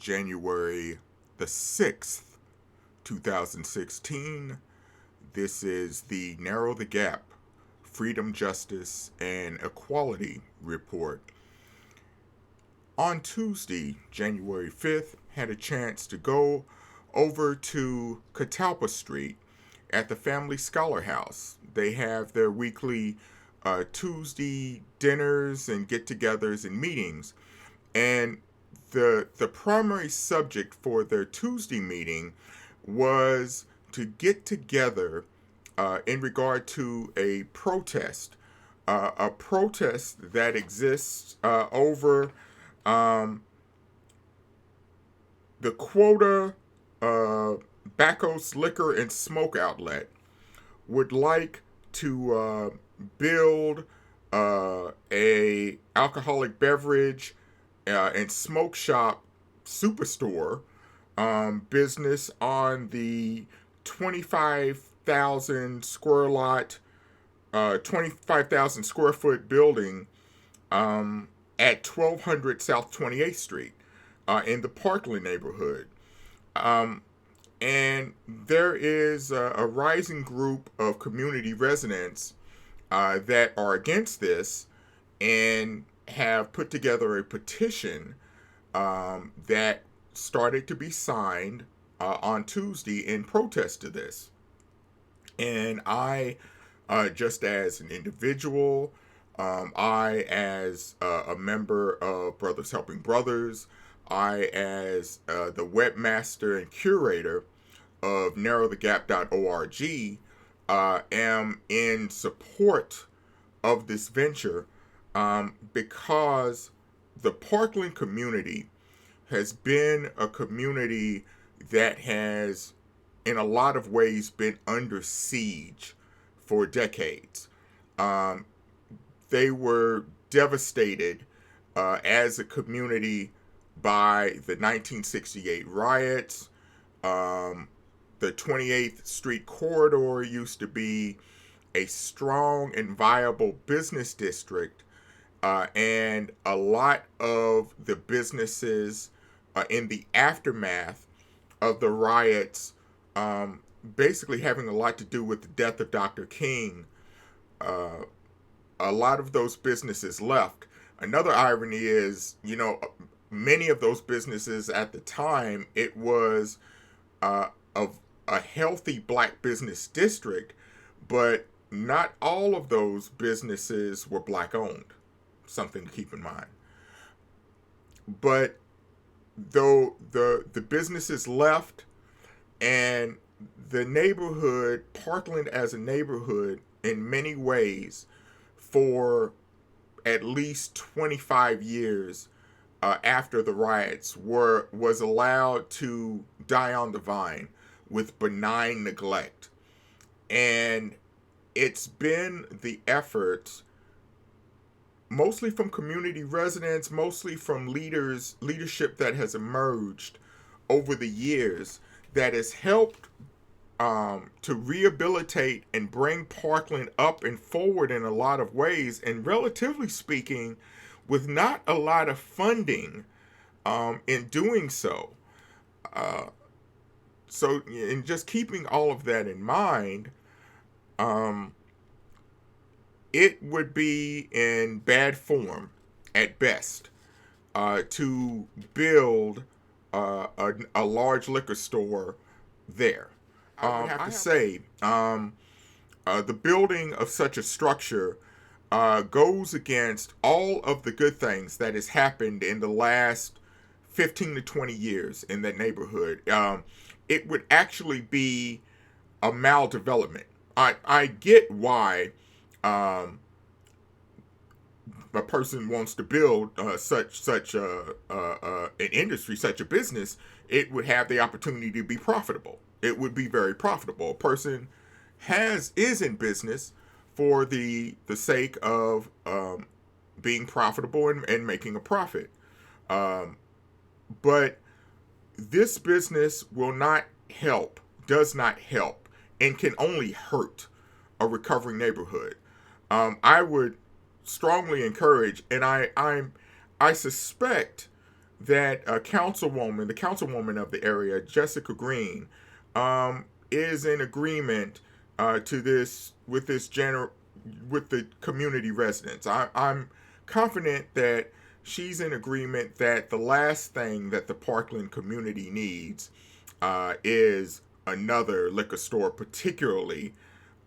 January the 6th, 2016. This is the Narrow the Gap Freedom, Justice, and Equality Report. On Tuesday, January 5th, had a chance to go over to Catalpa Street at the Family Scholar House. They have their weekly Tuesday dinners and get-togethers and meetings. And the primary subject for their Tuesday meeting was to get together in regard to a protest that exists over the Quota Bacchus Liquor and Smoke Outlet would like to build a alcoholic beverage and smoke shop superstore business on the 25,000 square lot, 25,000 square foot building at 1200 South 28th Street in the Parkland Neighborhood. And there is a rising group of community residents that are against this and have put together a petition that started to be signed on Tuesday in protest to this. And I, just as an individual, I as a member of Brothers Helping Brothers, I as the webmaster and curator of narrowthegap.org, am in support of this venture because the Parkland community has been a community that has, in a lot of ways, been under siege for decades. They were devastated as a community by the 1968 riots. The 28th Street corridor used to be a strong and viable business district, and a lot of the businesses in the aftermath of the riots, basically having a lot to do with the death of Dr. King, a lot of those businesses left. Another irony is, many of those businesses at the time, it was of a healthy black business district, but not all of those businesses were black owned. Something to keep in mind. But though the businesses left, and the neighborhood, Parkland as a neighborhood, in many ways, for at least 25 years after the riots, was allowed to die on the vine with benign neglect. And it's been the efforts, mostly from community residents, mostly from leadership that has emerged over the years, that has helped to rehabilitate and bring Parkland up and forward in a lot of ways, and relatively speaking, with not a lot of funding in doing so. So, in just keeping all of that in mind, it would be in bad form, at best, to build a large liquor store there. I have to say, the building of such a structure goes against all of the good things that has happened in the last 15 to 20 years in that neighborhood. It would actually be a maldevelopment. I get why a person wants to build such an industry, such a business. It would have the opportunity to be profitable. It would be very profitable. A person is in business for the sake of being profitable and making a profit. But this business will not help, does not help, and can only hurt a recovering neighborhood. I would strongly encourage, and I suspect that the councilwoman of the area, Jessica Green, is in agreement to this with the community residents. I'm confident that she's in agreement that the last thing that the Parkland community needs is another liquor store, particularly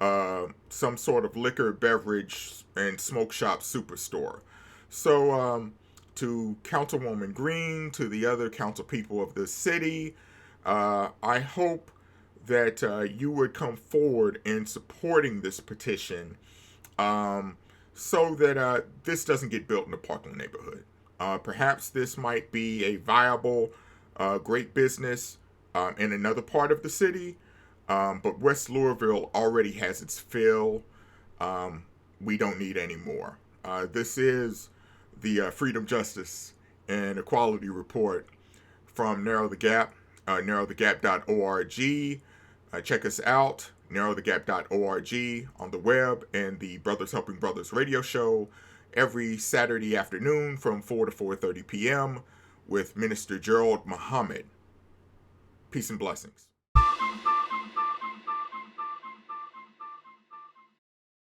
some sort of liquor, beverage, and smoke shop superstore. So, to Councilwoman Green, to the other council people of the city, I hope that you would come forward in supporting this petition, so that this doesn't get built in the Parkland neighborhood. Perhaps this might be a viable, great business in another part of the city, but West Louisville already has its fill. We don't need any more. This is the Freedom, Justice, and Equality Report from Narrow the Gap, narrowthegap.org. Check us out, narrowthegap.org, on the web, and the Brothers Helping Brothers radio show every Saturday afternoon from 4 to 4:30 p.m. with Minister Gerald Muhammad. Peace and blessings.